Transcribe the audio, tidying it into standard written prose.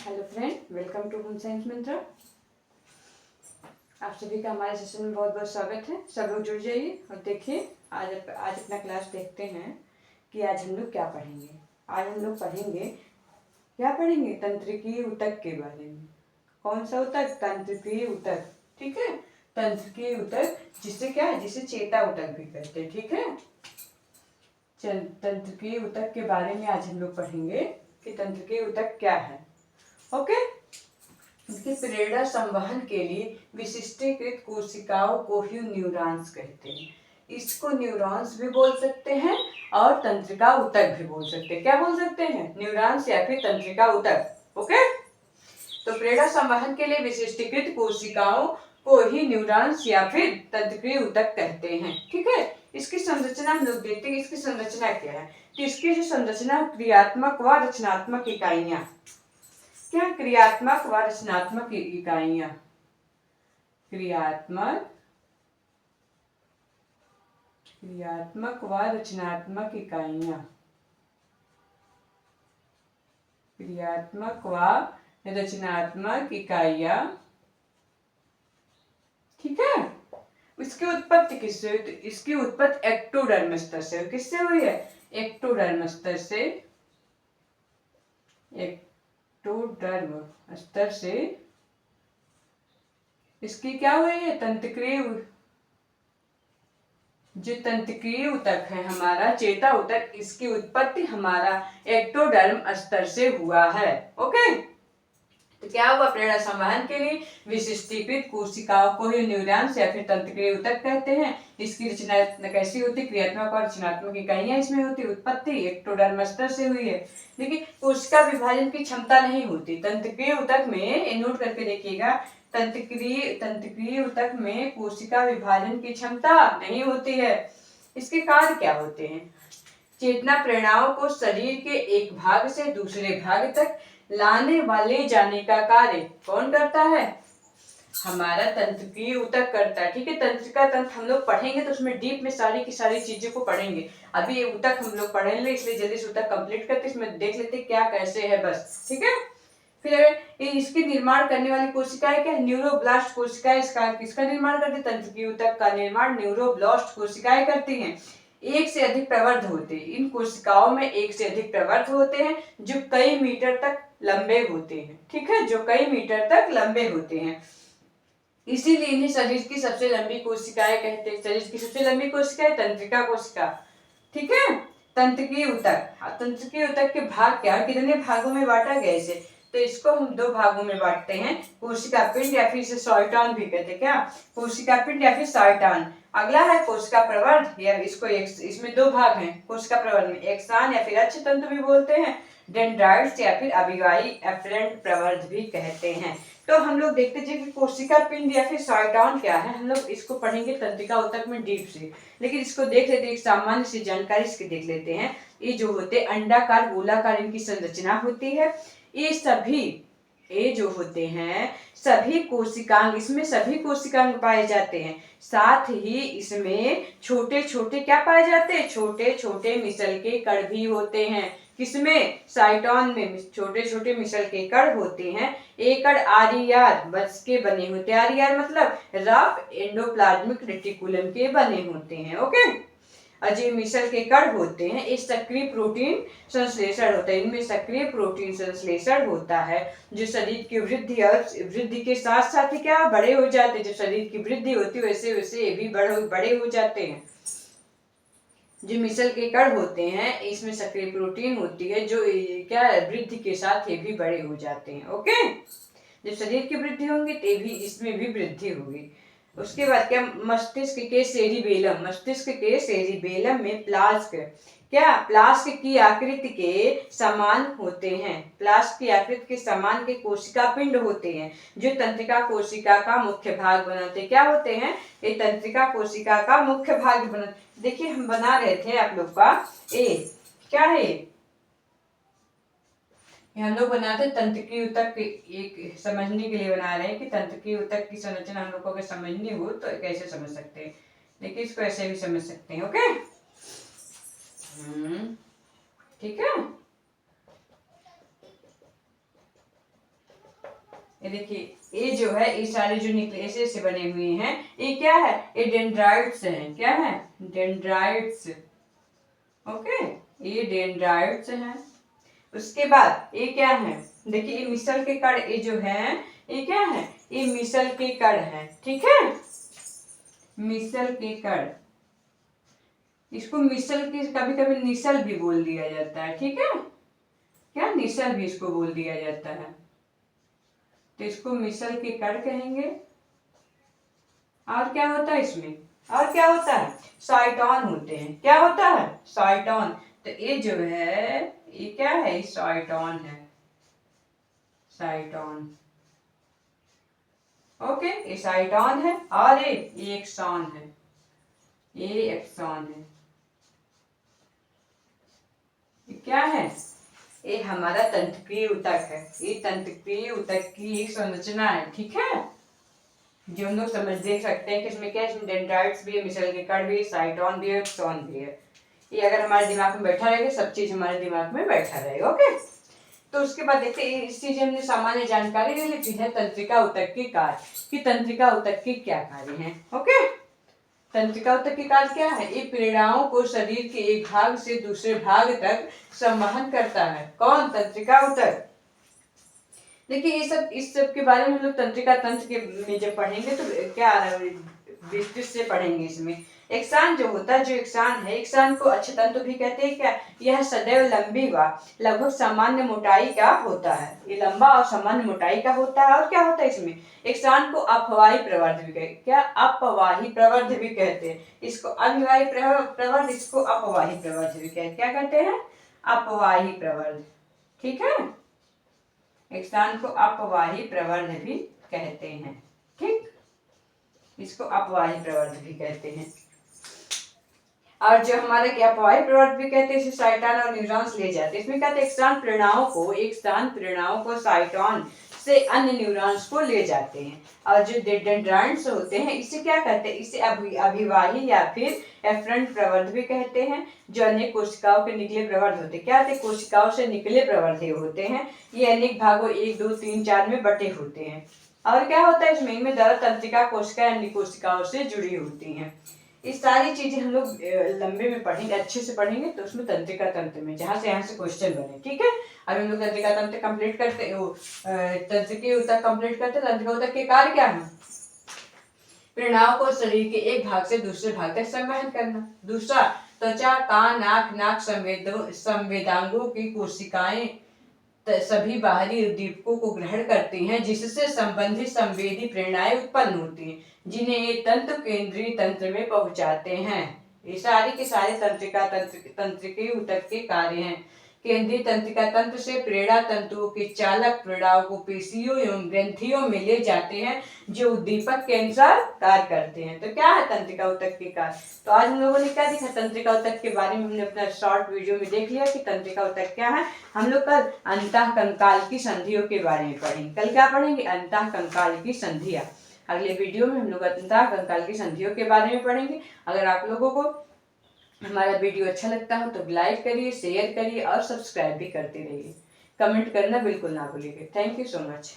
Hello friend, welcome to home science Mantra. आप सभी का हमारे सेशन में बहुत बहुत स्वागत है। सब लोग जुड़ जाइए और देखिए आज अपना क्लास देखते हैं कि आज हम लोग क्या पढ़ेंगे। आज हम लोग पढ़ेंगे तंत्रिकीय ऊतक के बारे में। कौन सा ऊतक? तंत्रिकीय ऊतक। ठीक है, तंत्रिकीय ऊतक जिसे चेता ऊतक भी कहते हैं। ठीक है, तंत्रिकीय ऊतक के बारे में आज हम लोग पढ़ेंगे कि तंत्रिकीय ऊतक क्या है। ओके, इसके प्रेरणा संवहन के लिए विशिष्टीकृत कोशिकाओं को ही न्यूरॉन्स कहते हैं। इसको न्यूरॉन्स भी बोल सकते हैं और तंत्रिका ऊतक भी बोल सकते हैं। क्या बोल सकते हैं? न्यूरॉन्स या फिर तंत्रिका ऊतक। ओके, तो प्रेरणा संवहन के लिए विशिष्टीकृत कोशिकाओं को ही न्यूरॉन्स या फिर तंत्रिकीय ऊतक कहते हैं। ठीक है, इसकी संरचना हम लोग देखते हैं। इसकी संरचना क्या है? कि इसकी जो संरचना क्रियात्मक व रचनात्मक इकाइयां, क्या? क्रियात्मक व रचनात्मक इकाइयां, क्रियात्मक व रचनात्मक इकाइयां, क्रियात्मक व रचनात्मक इकाइयां। ठीक है, इसकी उत्पत्ति किससे हुई? तो इसकी उत्पत्ति एक्टोडर्म स्तर से। किससे हुई है? एक्टोडर्म स्तर से। एक्टोडर्म स्तर से इसकी क्या हुई है? जो तंत्रिकीय ऊतक है हमारा, चेता ऊतक, इसकी उत्पत्ति हमारा एक्टोडर्म स्तर से हुआ है। ओके, तो क्या हुआ? प्रेरणा संवहन के लिए विशिष्टीकृत कोशिकाओं को ही न्यूरॉन्स या फिर तंत्रिकीय ऊतक कहते हैं। इसकी रचना कैसी होती? क्रियात्मक और रचनात्मक इकाइयां इसमें होती। उत्पत्ति एक्टोडर्म स्तर से हुई है। देखिए, कोशिका विभाजन की क्षमता नहीं होती तंत्रिकीय ऊतक में। नोट करके देखिएगा, तंत्रिकीय ऊतक में कोशिका विभाजन की क्षमता नहीं होती है। इसके कार्य क्या होते हैं? चेतना प्रेरणाओं को शरीर के एक भाग से दूसरे भाग तक लाने व ले जाने का कार्य कौन करता है? हमारा तंत्रिकीय ऊतक करता है। ठीक है, तंत्रिका तंत्र हम लोग पढ़ेंगे तो उसमें डीप में सारी की सारी चीजों को पढ़ेंगे। अभी ये ऊतक हम लोग पढ़ेंगे, इसलिए जल्दी से ऊतक कंप्लीट करते, इसमें देख लेते क्या कैसे है बस। ठीक है, फिर इसके निर्माण करने वाली कोशिकाएं क्या? न्यूरोब्लास्ट कोशिकाएं इसका निर्माण करती है। तंत्रिकीय ऊतक का निर्माण न्यूरोब्लास्ट कोशिकाएं करती हैं। एक से अधिक प्रवर्ध होते हैं। इन कोशिकाओं में एक से अधिक प्रवर्ध होते हैं जो कई मीटर तक लंबे होते हैं। ठीक है, जो कई मीटर तक लंबे होते हैं, इसीलिए इन्हें शरीर की सबसे लंबी कोशिकाएं कहते हैं। शरीर की सबसे लंबी कोशिका तंत्रिका कोशिका। ठीक है, तंत्रिकीय ऊतक के भाग क्या? कितने भागों में बांटा गया इसे? तो इसको हम दो भागों में बांटते हैं, कोशिका पिंड या फिर इसे सॉल्टॉन भी कहते हैं। क्या? कोशिका पिंड या फिर सॉल्टॉन। अगला है कोशिका प्रवर्ध, या इसमें दो भाग हैं कोशिका प्रवर्ध में, एक्सान या फिर अक्ष तंतु भी बोलते हैं, डेंड्राइट्स या फिर अविवाही एफरेंट प्रवर्ध भी कहते हैं। तो हम लोग देखते हैं कि कोशिका पिंड या फिर सॉल्टॉन क्या है। हम लोग इसको पढ़ेंगे तंत्रिका ऊतक में डीप से, लेकिन इसको देख लेते हैं, एक सामान्य सी जानकारी इसकी देख लेते हैं। ये जो होते अंडाकार गोलाकार इनकी संरचना होती है। ये जो होते हैं सभी कोशिकांग, इसमें सभी कोशिकांग पाए जाते हैं। साथ ही इसमें छोटे छोटे क्या पाए जाते हैं? छोटे छोटे मिसल के कण भी होते हैं। किसमें? साइटोन में छोटे छोटे मिसल के कण होते हैं। एक कण आरईआर बस के बने होते हैं। आरईआर मतलब रफ एंडोप्लाज्मिक रेटिकुलम के बने होते हैं। ओके, अजीब मिसल के कण होते हैं। इस सक्रिय प्रोटीन संश्लेषण होता है, इनमें सक्रिय प्रोटीन संश्लेषण होता है जो शरीर की वृद्धि के साथ साथ ही क्या बड़े हो जाते हैं। जब शरीर की वृद्धि होती है वैसे वैसे ये भी बड़े हो जाते हैं। जो मिसल के कण होते हैं इसमें सक्रिय प्रोटीन होती है जो क्या वृद्धि के साथ ये भी बड़े हो जाते हैं। ओके, जब शरीर की वृद्धि होगी तो भी इसमें भी वृद्धि होगी। उसके बाद क्या? मस्तिष्क के सेरिबेलम में प्लास्क की आकृति के समान होते हैं। प्लास्क की आकृति के समान के कोशिका पिंड होते हैं जो तंत्रिका कोशिका का मुख्य भाग बनाते हैं। क्या होते हैं? ये तंत्रिका कोशिका का मुख्य भाग बनाते। देखिए, हम बना रहे थे आप लोग का क्या है, हम लोग बनाते तंत्रिकीय ऊतक, एक समझने के लिए बना रहे हैं कि तंत्रिकीय ऊतक की संरचना हम लोग को अगर समझनी हो तो कैसे समझ सकते हैं। देखिए, इसको ऐसे भी समझ सकते हैं। ओके, ठीक है, ये देखिए, ये जो है, ये सारे जो न्यूक्लियस से बने हुए हैं, ये क्या है, ये डेंड्राइट्स हैं। क्या है, डेंड्राइट्स। ओके, ये डेंड्राइट्स हैं। उसके बाद ये क्या है, देखिए, ये मिसल के कण, ये जो है, ये क्या है, ये मिसल के कण है। ठीक है, मिसल के कण, इसको मिसल की कभी कभी निसल भी बोल दिया जाता है। ठीक है, क्या, निसल भी इसको बोल दिया जाता है। तो इसको मिसल के कण कहेंगे। और क्या होता है इसमें, और क्या होता है, साइटोन होते हैं। क्या होता है, साइटोन। तो ये जो है, ये क्या है, ये साइटोन है, साइटोन। ओके, ये साइटोन है। और ये एक्सॉन है, ये एक्सॉन है। ये क्या है, ये हमारा तंत्रिकाओं ऊतक है। ये तंत्रिकाओं ऊतक की एक संरचना है। ठीक है, जो हम लोग समझ देख सकते हैं कि इसमें क्या है, इसमें डेंड्राइट्स भी है, मिसल के कण भी है, साइटोन भी है, एक्सॉन भी है। ये अगर हमारे दिमाग में बैठा रहेगा, सब चीज हमारे दिमाग में बैठा रहेगा। ओके, तो उसके बाद देखते हैं, इस चीज हमने सामान्य जानकारी ले ली है तंत्रिका ऊतक के कार्य, कि तंत्रिका ऊतक के क्या कार्य हैं। ओके, तंत्रिका ऊतक के कार्य क्या है, ये प्रेरणाओं को शरीर के एक भाग से दूसरे भाग तक संवहन करता है। कौन, तंत्रिका ऊतक। देखिए, ये सब, इस सब के बारे में हम लोग तंत्रिका तंत्र के में जब पढ़ेंगे तो क्या विस्तृत से पढ़ेंगे। इसमें एक्सान जो होता है, जो एक्सान है, एक्सान को अक्षतंतु भी कहते हैं। क्या, यह सदैव लंबी व लगभग सामान्य मोटाई का होता है। ये लंबा और सामान्य मोटाई का होता है। और क्या होता है इसमें, एक्सान को अपवाही प्रवर्ध भी कहते हैं। क्या, अपवाही प्रवर्ध भी कहते हैं। इसको अभिवाही प्रवर्ध, इसको अपवाही प्रवर्ध भी कहते हैं। क्या कहते हैं, अपवाही प्रवर्ध। ठीक है, एक्सान को अपवाही प्रवर्ध भी कहते हैं। ठीक, इसको अपवाही प्रवर्ध भी कहते हैं। और जो हमारे क्या, अपवाही प्रवर्ध भी कहते हैं, इसे साइटोन और न्यूरॉन्स ले जाते हैं। इसमें क्या, एक्सान प्रेरणाओं को साइटोन से अन्य न्यूरॉन्स को ले जाते हैं। और जो डेंड्राइट्स होते हैं, इसे क्या कहते हैं, इसे अभिवाही या फिर एफरेंट प्रवर्ध भी कहते हैं, जो अनेक कोशिकाओं के निकले प्रवर्ध होते हैं। क्या होते हैं, कोशिकाओं से निकले प्रवर्ध होते हैं। ये अनेक भागों 1, 2, 3, 4 में बटे होते हैं। और क्या होता है इसमें द्वारा तंत्रिका कोशिकाएं अन्य कोशिकाओं से जुड़ी होती हैं। ये सारी चीजें हम लोग लंबे में पढ़ेंगे, अच्छे से पढ़ेंगे, तो उसमें तंत्रिका तंत्र में जहां से यहाँ से क्वेश्चन बने। ठीक है, अभी हम लोग तंत्रिका तंत्र कंप्लीट करते, तंत्रिका ऊतक कंप्लीट करते। तंत्रिका ऊतक के कार्य क्या है, प्रेरणाओं को शरीर के एक भाग से दूसरे भाग तक संवहन करना। दूसरा, त्वचा, कान, आंख, नाक संवेदांगों की कोशिकाएं सभी बाहरी उद्दीपकों को ग्रहण करती हैं, जिससे संबंधित संवेदी प्रेरणाएं उत्पन्न होती हैं, जिन्हें ये तंत्र केंद्रीय तंत्र में पहुंचाते हैं। ये सारी के सारे तंत्रिका ऊतक के कार्य हैं। केंद्रीय तंत्रिका तंत्र से प्रेरणा तंतुओं के चालक प्रेरणाओं को पेशियों एवं ग्रंथियों में ले जाते हैं, जो उद्दीपक के अनुसार कार्य करते हैं। तो क्या है तंत्रिका ऊतक के कार्य। तो आज हम लोगों ने क्या देखा, तंत्रिका ऊतक के बारे में हमने अपना शॉर्ट वीडियो में देख लिया कि तंत्रिका ऊतक क्या है। हम लोग कल अंतःकंकाल की संधियों के बारे में पढ़ेंगे। कल क्या पढ़ेंगे, अंतःकंकाल की संधियां। अगले वीडियो में हम लोग अंतःकंकाल की संधियों के बारे में पढ़ेंगे। अगर आप लोगों को हमारा वीडियो अच्छा लगता हो तो लाइक करिए, शेयर करिए और सब्सक्राइब भी करते रहिए। कमेंट करना बिल्कुल ना भूलिएगा। Thank you so much.